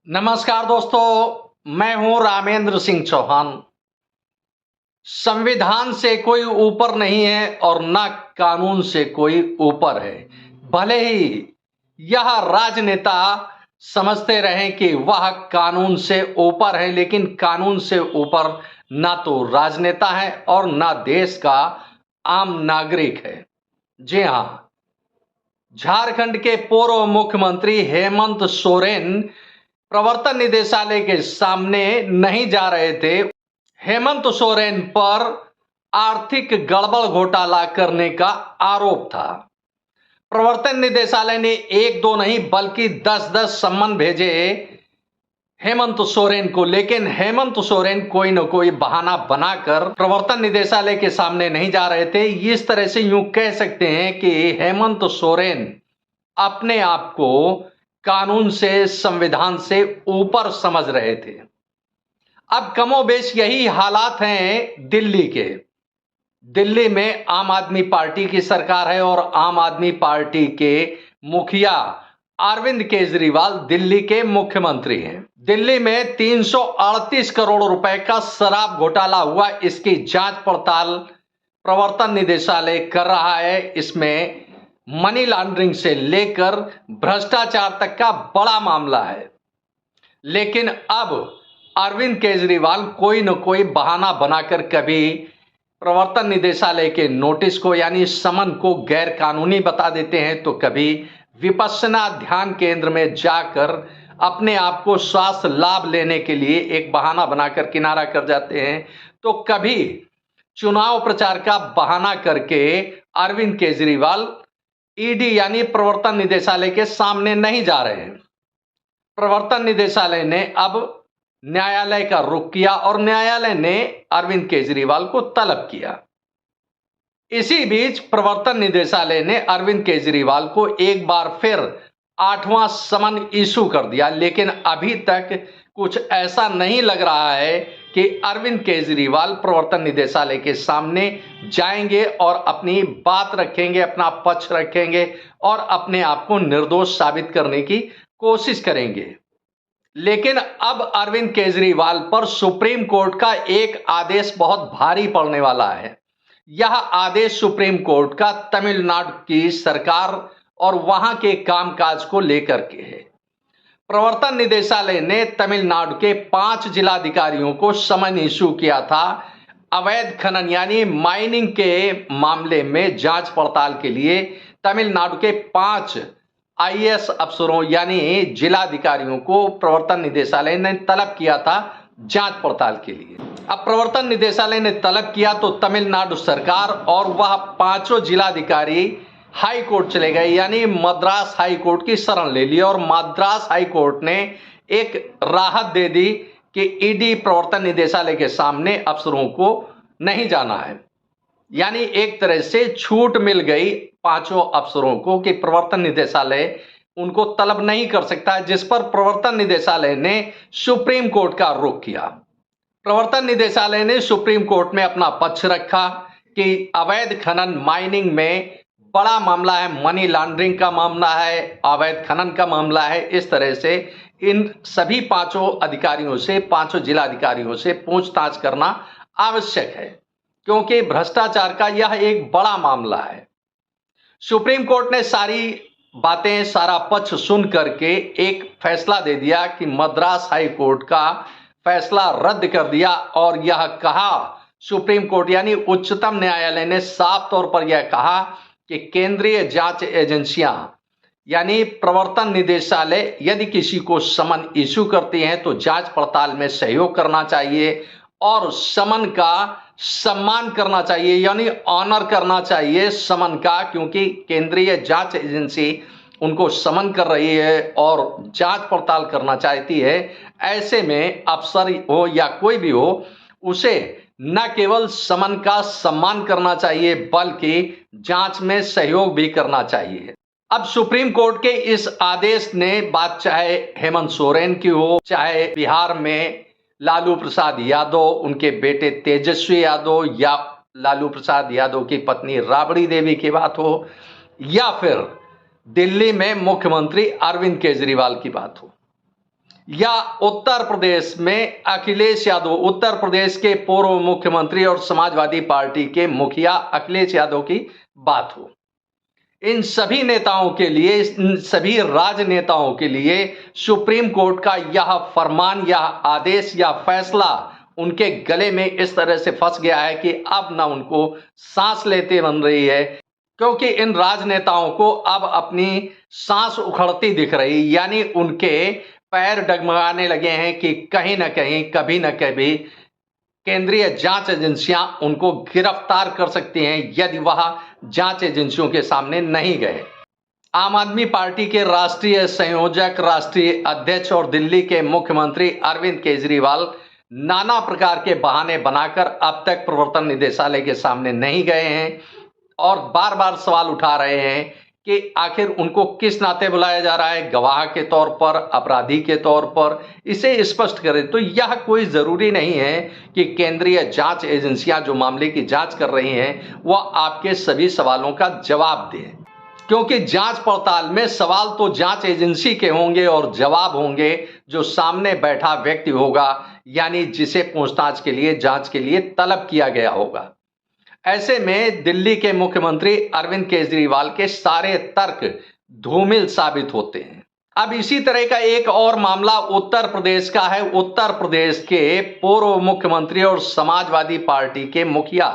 नमस्कार दोस्तों, मैं हूं रामेंद्र सिंह चौहान। संविधान से कोई ऊपर नहीं है और न कानून से कोई ऊपर है। भले ही यह राजनेता समझते रहें कि वह कानून से ऊपर है, लेकिन कानून से ऊपर ना तो राजनेता है और ना देश का आम नागरिक है। जी हां, झारखंड के पूर्व मुख्यमंत्री हेमंत सोरेन प्रवर्तन निदेशालय के सामने नहीं जा रहे थे। हेमंत सोरेन पर आर्थिक गड़बड़ घोटाला करने का आरोप था। प्रवर्तन निदेशालय ने एक दो नहीं बल्कि 10-10 सम्मन भेजे हेमंत सोरेन को, लेकिन हेमंत सोरेन कोई न कोई बहाना बनाकर प्रवर्तन निदेशालय के सामने नहीं जा रहे थे। इस तरह से यूं कह सकते हैं कि हेमंत सोरेन अपने आप को कानून से, संविधान से ऊपर समझ रहे थे। अब कमोबेश यही हालात हैं दिल्ली के। दिल्ली में आम आदमी पार्टी की सरकार है और आम आदमी पार्टी के मुखिया अरविंद केजरीवाल दिल्ली के मुख्यमंत्री हैं। दिल्ली में 338 करोड़ रुपए का शराब घोटाला हुआ, इसकी जांच पड़ताल प्रवर्तन निदेशालय कर रहा है। इसमें मनी लॉन्ड्रिंग से लेकर भ्रष्टाचार तक का बड़ा मामला है। लेकिन अब अरविंद केजरीवाल कोई न कोई बहाना बनाकर कभी प्रवर्तन निदेशालय के नोटिस को यानी समन को गैर कानूनी बता देते हैं, तो कभी विपश्यना ध्यान केंद्र में जाकर अपने आप को स्वास्थ्य लाभ लेने के लिए एक बहाना बनाकर किनारा कर जाते हैं, तो कभी चुनाव प्रचार का बहाना करके अरविंद केजरीवाल ईडी यानी प्रवर्तन निदेशालय के सामने नहीं जा रहे हैं। प्रवर्तन निदेशालय ने अब न्यायालय का रुख किया और न्यायालय ने अरविंद केजरीवाल को तलब किया। इसी बीच प्रवर्तन निदेशालय ने अरविंद केजरीवाल को एक बार फिर 8वां समन इशू कर दिया, लेकिन अभी तक कुछ ऐसा नहीं लग रहा है कि अरविंद केजरीवाल प्रवर्तन निदेशालय के सामने जाएंगे और अपनी बात रखेंगे, अपना पक्ष रखेंगे और अपने आप को निर्दोष साबित करने की कोशिश करेंगे। लेकिन अब अरविंद केजरीवाल पर सुप्रीम कोर्ट का एक आदेश बहुत भारी पड़ने वाला है। यह आदेश सुप्रीम कोर्ट का तमिलनाडु की सरकार और वहां के कामकाज को लेकर के है। प्रवर्तन निदेशालय ने तमिलनाडु के 5 जिलाधिकारियों को समन इशू किया था अवैध खनन यानी माइनिंग के मामले में जांच पड़ताल के लिए। तमिलनाडु के 5 आईएएस अफसरों यानी जिलाधिकारियों को प्रवर्तन निदेशालय ने तलब किया था जांच पड़ताल के लिए। अब प्रवर्तन निदेशालय ने तलब किया तो तमिलनाडु सरकार और वह 5 जिलाधिकारी हाई कोर्ट चले गए, यानी मद्रास हाई कोर्ट की शरण ले ली और मद्रास हाई कोर्ट ने एक राहत दे दी कि ईडी प्रवर्तन निदेशालय के सामने अफसरों को नहीं जाना है। यानी एक तरह से छूट मिल गई 5 अफसरों को कि प्रवर्तन निदेशालय उनको तलब नहीं कर सकता, जिस पर प्रवर्तन निदेशालय ने सुप्रीम कोर्ट का रुख किया। प्रवर्तन निदेशालय ने सुप्रीम कोर्ट में अपना पक्ष रखा कि अवैध खनन माइनिंग में बड़ा मामला है, मनी लॉन्ड्रिंग का मामला है, अवैध खनन का मामला है। इस तरह से इन सभी 5 अधिकारियों से, 5 जिलाधिकारियों से पूछताछ करना आवश्यक है, क्योंकि भ्रष्टाचार का यह एक बड़ा मामला है। सुप्रीम कोर्ट ने सारी बातें, सारा पक्ष सुन करके एक फैसला दे दिया कि मद्रास हाई कोर्ट का फैसला रद्द कर दिया और यह कहा सुप्रीम कोर्ट यानी उच्चतम न्यायालय ने साफ तौर पर यह कहा कि केंद्रीय जांच एजेंसियां यानी प्रवर्तन निदेशालय यदि किसी को समन इशू करती हैं तो जांच पड़ताल में सहयोग करना चाहिए और समन का सम्मान करना चाहिए, यानी ऑनर करना चाहिए समन का, क्योंकि केंद्रीय जांच एजेंसी उनको समन कर रही है और जांच पड़ताल करना चाहती है। ऐसे में अफसर हो या कोई भी हो, उसे न केवल समन का सम्मान करना चाहिए बल्कि जांच में सहयोग भी करना चाहिए। अब सुप्रीम कोर्ट के इस आदेश ने, बात चाहे हेमंत सोरेन की हो, चाहे बिहार में लालू प्रसाद यादव, उनके बेटे तेजस्वी यादव या लालू प्रसाद यादव की पत्नी राबड़ी देवी की बात हो, या फिर दिल्ली में मुख्यमंत्री अरविंद केजरीवाल की बात हो, या उत्तर प्रदेश में अखिलेश यादव, उत्तर प्रदेश के पूर्व मुख्यमंत्री और समाजवादी पार्टी के मुखिया अखिलेश यादव की बात हो। इन सभी नेताओं के लिए, इन सभी राजनेताओं के लिए सुप्रीम कोर्ट का यह फरमान, यह आदेश या फैसला उनके गले में इस तरह से फंस गया है कि अब ना उनको सांस लेते बन रही है, क्योंकि इन राजनेताओं को अब अपनी सांस उखड़ती दिख रही, यानी उनके पैर डगमगाने लगे हैं कि कहीं ना कहीं, कभी ना कभी केंद्रीय जांच एजेंसियां उनको गिरफ्तार कर सकती हैं यदि वह जांच एजेंसियों के सामने नहीं गए। आम आदमी पार्टी के राष्ट्रीय संयोजक, राष्ट्रीय अध्यक्ष और दिल्ली के मुख्यमंत्री अरविंद केजरीवाल नाना प्रकार के बहाने बनाकर अब तक प्रवर्तन निदेशालय के सामने नहीं गए हैं और बार बार सवाल उठा रहे हैं कि आखिर उनको किस नाते बुलाया जा रहा है, गवाह के तौर पर, अपराधी के तौर पर, इसे स्पष्ट करें। तो यह कोई जरूरी नहीं है कि केंद्रीय जांच एजेंसियां जो मामले की जांच कर रही हैं वह आपके सभी सवालों का जवाब दें, क्योंकि जांच पड़ताल में सवाल तो जांच एजेंसी के होंगे और जवाब होंगे जो सामने बैठा व्यक्ति होगा, यानी जिसे पूछताछ के लिए, जांच के लिए तलब किया गया होगा। ऐसे में दिल्ली के मुख्यमंत्री अरविंद केजरीवाल के सारे तर्क धूमिल साबित होते हैं। अब इसी तरह का एक और मामला उत्तर प्रदेश का है। उत्तर प्रदेश के पूर्व मुख्यमंत्री और समाजवादी पार्टी के मुखिया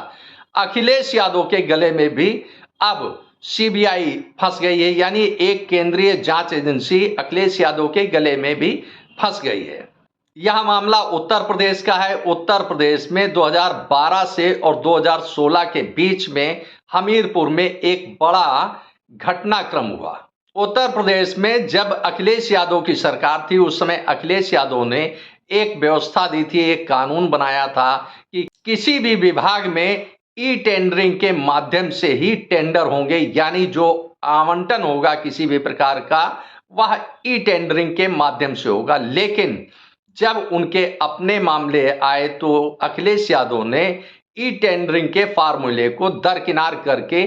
अखिलेश यादव के गले में भी अब सीबीआई फंस गई है, यानी एक केंद्रीय जांच एजेंसी अखिलेश यादव के गले में भी फंस गई है। यह मामला उत्तर प्रदेश का है। उत्तर प्रदेश में 2012 से और 2016 के बीच में हमीरपुर में एक बड़ा घटनाक्रम हुआ। उत्तर प्रदेश में जब अखिलेश यादव की सरकार थी, उस समय अखिलेश यादव ने एक व्यवस्था दी थी, एक कानून बनाया था कि किसी भी विभाग में ई टेंडरिंग के माध्यम से ही टेंडर होंगे, यानी जो आवंटन होगा किसी भी प्रकार का वह ई टेंडरिंग के माध्यम से होगा। लेकिन जब उनके अपने मामले आए तो अखिलेश यादव ने ई टेंडरिंग के फार्मूले को दरकिनार करके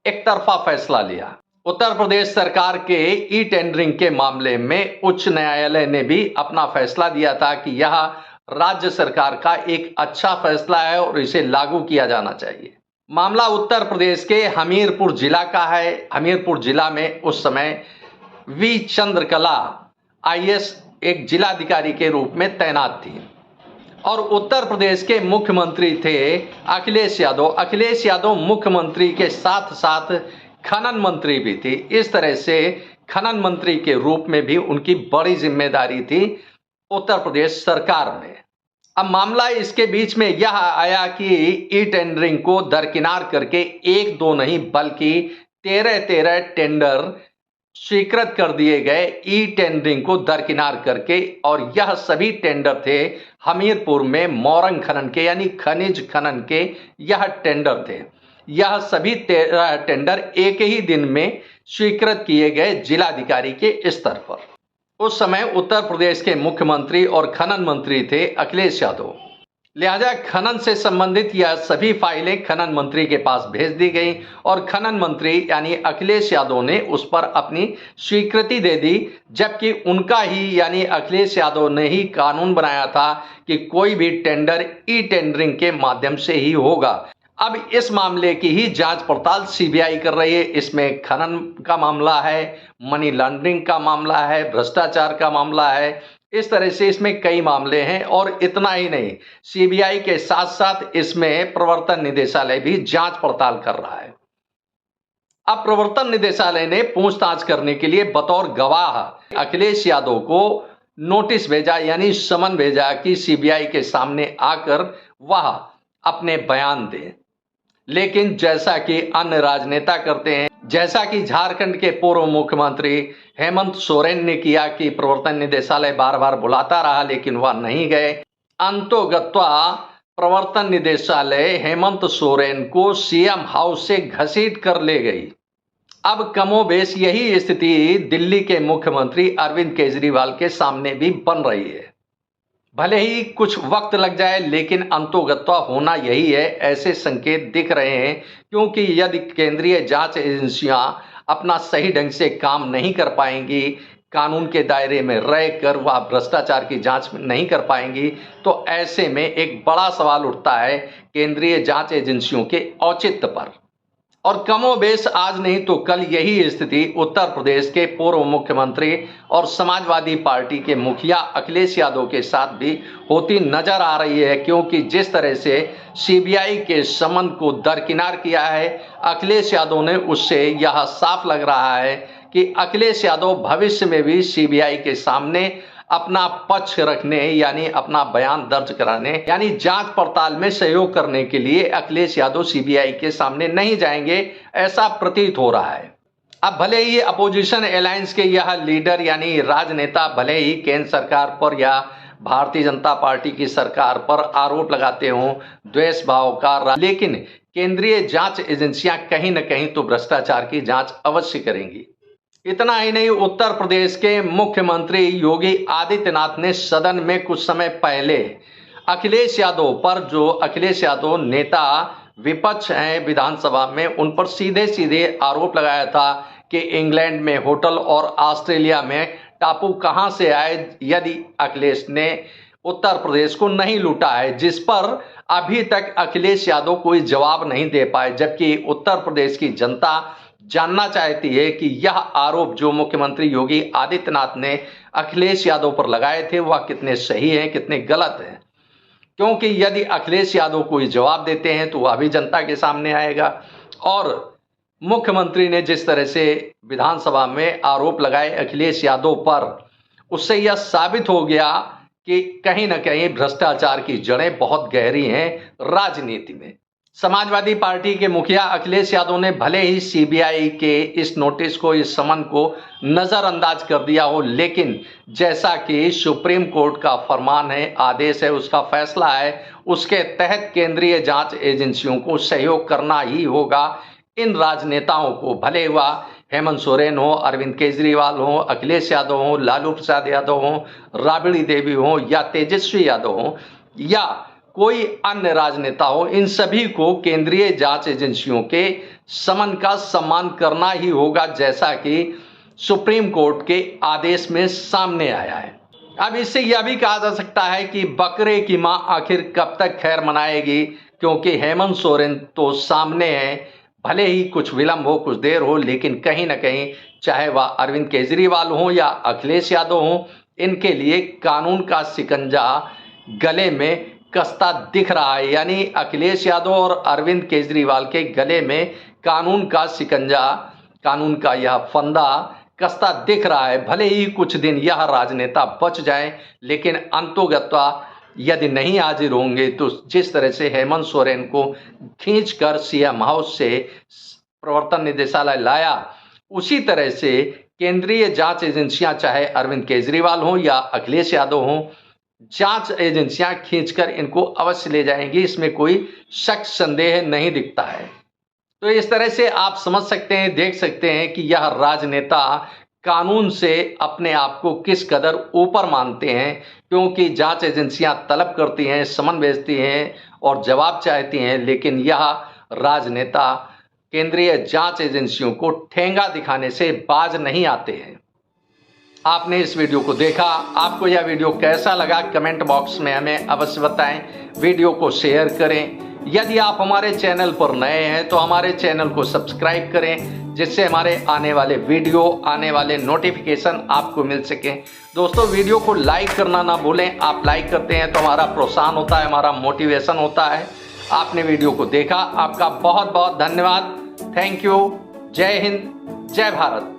एक तरफा फैसला लिया। उत्तर प्रदेश सरकार के ई टेंडरिंग के मामले में उच्च न्यायालय ने भी अपना फैसला दिया था कि यह राज्य सरकार का एक अच्छा फैसला है और इसे लागू किया जाना चाहिए। मामला उत्तर प्रदेश के हमीरपुर जिला का है। हमीरपुर जिला में उस समय वी चंद्रकला आईएएस एक जिलाधिकारी के रूप में तैनात थी और उत्तर प्रदेश के मुख्यमंत्री थे अखिलेश यादव। अखिलेश यादव मुख्यमंत्री के साथ साथ खनन मंत्री भी थी। इस तरह से खनन मंत्री के रूप में भी उनकी बड़ी जिम्मेदारी थी उत्तर प्रदेश सरकार में। अब मामला इसके बीच में यह आया कि ई टेंडरिंग को दरकिनार करके एक दो नहीं बल्कि 13 टेंडर स्वीकृत कर दिए गए ई टेंडरिंग को दरकिनार करके, और यह सभी टेंडर थे हमीरपुर में मोरंग खनन के, यानी खनिज खनन के यह टेंडर थे। यह सभी टेंडर एक ही दिन में स्वीकृत किए गए जिलाधिकारी के स्तर पर। उस समय उत्तर प्रदेश के मुख्यमंत्री और खनन मंत्री थे अखिलेश यादव। लिहाजा खनन से संबंधित यह सभी फाइलें खनन मंत्री के पास भेज दी गई और खनन मंत्री यानी अखिलेश यादव ने उस पर अपनी स्वीकृति दे दी, जबकि उनका ही यानी अखिलेश यादव ने ही कानून बनाया था कि कोई भी टेंडर ई टेंडरिंग के माध्यम से ही होगा। अब इस मामले की ही जांच पड़ताल सीबीआई कर रही है। इसमें खनन का मामला है, मनी लॉन्ड्रिंग का मामला है, भ्रष्टाचार का मामला है, इस तरह से इसमें कई मामले हैं। और इतना ही नहीं, सीबीआई के साथ साथ इसमें प्रवर्तन निदेशालय भी जांच पड़ताल कर रहा है। अब प्रवर्तन निदेशालय ने पूछताछ करने के लिए बतौर गवाह अखिलेश यादव को नोटिस भेजा, यानी समन भेजा कि सीबीआई के सामने आकर वह अपने बयान दें। लेकिन जैसा कि अन्य राजनेता करते हैं, जैसा कि झारखंड के पूर्व मुख्यमंत्री हेमंत सोरेन ने किया कि प्रवर्तन निदेशालय बार बार बुलाता रहा लेकिन वह नहीं गए, अंतोगत्वा प्रवर्तन निदेशालय हेमंत सोरेन को सीएम हाउस से घसीट कर ले गई। अब कमोबेश यही स्थिति दिल्ली के मुख्यमंत्री अरविंद केजरीवाल के सामने भी बन रही है। भले ही कुछ वक्त लग जाए लेकिन अंतोगत्वा होना यही है, ऐसे संकेत दिख रहे हैं। क्योंकि यदि केंद्रीय जांच एजेंसियां अपना सही ढंग से काम नहीं कर पाएंगी, कानून के दायरे में रहकर वह भ्रष्टाचार की जांच नहीं कर पाएंगी, तो ऐसे में एक बड़ा सवाल उठता है केंद्रीय जांच एजेंसियों के औचित्य पर। और कमोबेश आज नहीं तो कल यही स्थिति उत्तर प्रदेश के पूर्व मुख्यमंत्री और समाजवादी पार्टी के मुखिया अखिलेश यादव के साथ भी होती नजर आ रही है, क्योंकि जिस तरह से सीबीआई के समन को दरकिनार किया है अखिलेश यादव ने, उससे यह साफ लग रहा है कि अखिलेश यादव भविष्य में भी सीबीआई के सामने अपना पक्ष रखने यानी अपना बयान दर्ज कराने यानी जांच पड़ताल में सहयोग करने के लिए अखिलेश यादव सीबीआई के सामने नहीं जाएंगे, ऐसा प्रतीत हो रहा है। अब भले ही अपोजिशन अलायंस के यह लीडर यानी राजनेता भले ही केंद्र सरकार पर या भारतीय जनता पार्टी की सरकार पर आरोप लगाते हों द्वेष भाव का, लेकिन केंद्रीय जांच एजेंसियां कहीं न कहीं तो भ्रष्टाचार की जांच अवश्य करेंगी। इतना ही नहीं, उत्तर प्रदेश के मुख्यमंत्री योगी आदित्यनाथ ने सदन में कुछ समय पहले अखिलेश यादव पर, जो अखिलेश यादव नेता विपक्ष हैं विधानसभा में, उन पर सीधे सीधे आरोप लगाया था कि इंग्लैंड में होटल और ऑस्ट्रेलिया में टापू कहां से आए यदि अखिलेश ने उत्तर प्रदेश को नहीं लूटा है, जिस पर अभी तक अखिलेश यादव कोई जवाब नहीं दे पाए। जबकि उत्तर प्रदेश की जनता जानना चाहती है कि यह आरोप जो मुख्यमंत्री योगी आदित्यनाथ ने अखिलेश यादव पर लगाए थे वह कितने सही हैं, कितने गलत हैं। क्योंकि यदि अखिलेश यादव कोई जवाब देते हैं तो वह भी जनता के सामने आएगा। और मुख्यमंत्री ने जिस तरह से विधानसभा में आरोप लगाए अखिलेश यादव पर, उससे यह साबित हो गया कि कहीं ना कहीं भ्रष्टाचार की जड़ें बहुत गहरी हैं राजनीति में। समाजवादी पार्टी के मुखिया अखिलेश यादव ने भले ही सीबीआई के इस नोटिस को, इस समन को नजरअंदाज कर दिया हो, लेकिन जैसा कि सुप्रीम कोर्ट का फरमान है, आदेश है, उसका फैसला है, उसके तहत केंद्रीय जांच एजेंसियों को सहयोग करना ही होगा। इन राजनेताओं को, भले वह हेमंत सोरेन हो, अरविंद केजरीवाल हो, अखिलेश यादव हो, लालू प्रसाद यादव हो, राबड़ी देवी हो या तेजस्वी यादव हो या कोई अन्य राजनेता हो, इन सभी को केंद्रीय जांच एजेंसियों के समन का सम्मान करना ही होगा, जैसा कि सुप्रीम कोर्ट के आदेश में सामने आया है। अब इससे यह भी कहा जा सकता है कि बकरे की मां आखिर कब तक खैर मनाएगी, क्योंकि हेमंत सोरेन तो सामने है, भले ही कुछ विलंब हो, कुछ देर हो, लेकिन कहीं ना कहीं चाहे वह अरविंद केजरीवाल हो या अखिलेश यादव हो, इनके लिए कानून का शिकंजा गले में कसता दिख रहा है। यानी अखिलेश यादव और अरविंद केजरीवाल के गले में कानून का शिकंजा, कानून का यह फंदा कसता दिख रहा है। भले ही कुछ दिन यह राजनेता बच जाएं, लेकिन अंतोगत्वा यदि नहीं हाजिर होंगे तो जिस तरह से हेमंत सोरेन को खींचकर सीएम हाउस से प्रवर्तन निदेशालय लाया, उसी तरह से केंद्रीय जांच एजेंसियां, चाहे अरविंद केजरीवाल हो या अखिलेश यादव हो, जांच एजेंसियां खींचकर इनको अवश्य ले जाएंगी, इसमें कोई शक संदेह नहीं दिखता है। तो इस तरह से आप समझ सकते हैं, देख सकते हैं कि यह राजनेता कानून से अपने आप को किस कदर ऊपर मानते हैं, क्योंकि जांच एजेंसियां तलब करती हैं, समन भेजती हैं और जवाब चाहती हैं, लेकिन यह राजनेता केंद्रीय जांच एजेंसियों को ठेंगा दिखाने से बाज नहीं आते हैं। आपने इस वीडियो को देखा, आपको यह वीडियो कैसा लगा कमेंट बॉक्स में हमें अवश्य बताएं। वीडियो को शेयर करें। यदि आप हमारे चैनल पर नए हैं तो हमारे चैनल को सब्सक्राइब करें, जिससे हमारे आने वाले वीडियो, आने वाले नोटिफिकेशन आपको मिल सके। दोस्तों, वीडियो को लाइक करना ना भूलें। आप लाइक करते हैं तो हमारा प्रोत्साहन होता है, हमारा मोटिवेशन होता है। आपने वीडियो को देखा, आपका बहुत बहुत धन्यवाद। Thank you. जय हिंद, जय भारत।